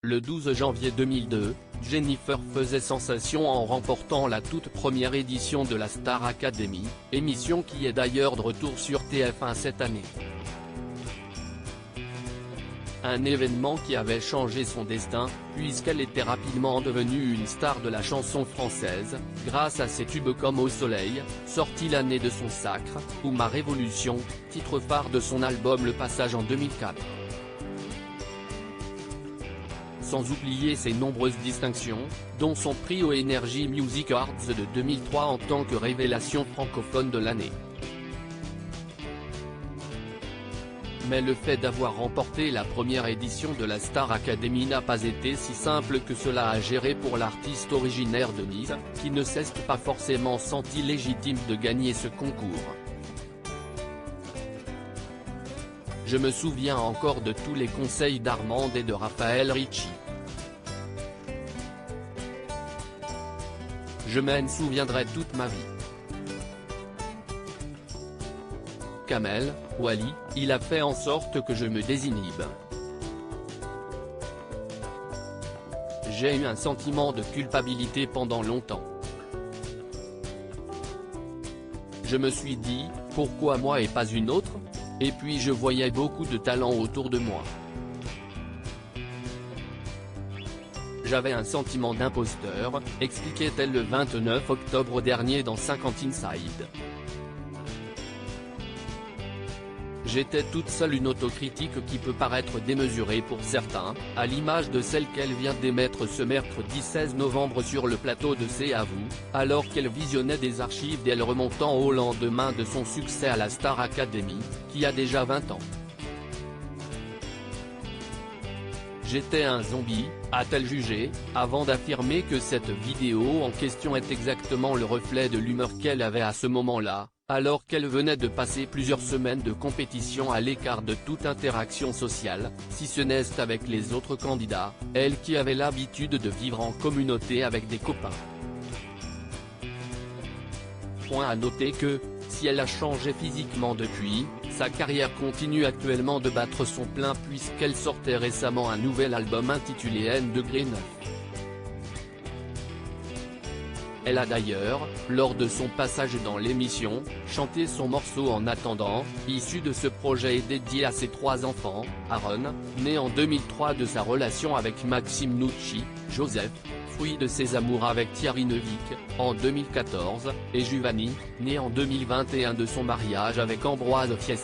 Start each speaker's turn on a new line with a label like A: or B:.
A: Le 12 janvier 2002, Jennifer faisait sensation en remportant la toute première édition de la Star Academy, émission qui est d'ailleurs de retour sur TF1 cette année. Un événement qui avait changé son destin, puisqu'elle était rapidement devenue une star de la chanson française, grâce à ses tubes comme Au Soleil, sorti l'année de son sacre, ou Ma Révolution, titre phare de son album Le Passage en 2004. Sans oublier ses nombreuses distinctions, dont son prix aux Energy Music Awards de 2003 en tant que révélation francophone de l'année. Mais le fait d'avoir remporté la première édition de la Star Academy n'a pas été si simple que cela à gérer pour l'artiste originaire de Nice, qui ne s'est pas forcément senti légitime de gagner ce concours. Je me souviens encore de tous les conseils d'Armande et de Raphaël Ricci. Je m'en souviendrai toute ma vie. Kamel, Wally, il a fait en sorte que je me désinhibe. J'ai eu un sentiment de culpabilité pendant longtemps. Je me suis dit, pourquoi moi et pas une autre? Et puis je voyais beaucoup de talent autour de moi. J'avais un sentiment d'imposteur, expliquait-elle le 29 octobre dernier dans 50 Inside. J'étais toute seule, une autocritique qui peut paraître démesurée pour certains, à l'image de celle qu'elle vient d'émettre ce mercredi 16 novembre sur le plateau de C'est à vous, alors qu'elle visionnait des archives d'elle remontant au lendemain de son succès à la Star Academy, qui a déjà 20 ans. J'étais un zombie, a-t-elle jugé, avant d'affirmer que cette vidéo en question est exactement le reflet de l'humeur qu'elle avait à ce moment-là, alors qu'elle venait de passer plusieurs semaines de compétition à l'écart de toute interaction sociale, si ce n'est avec les autres candidats, elle qui avait l'habitude de vivre en communauté avec des copains. Point à noter que, si elle a changé physiquement depuis, sa carrière continue actuellement de battre son plein puisqu'elle sortait récemment un nouvel album intitulé N°9. Elle a d'ailleurs, lors de son passage dans l'émission, chanté son morceau En attendant, issu de ce projet et dédié à ses 3 enfants, Aaron, né en 2003 de sa relation avec Maxime Nucci, Joseph, fruit de ses amours avec Thierry Neuvik, en 2014, et Giovanni, né en 2021 de son mariage avec Ambroise Fieschi.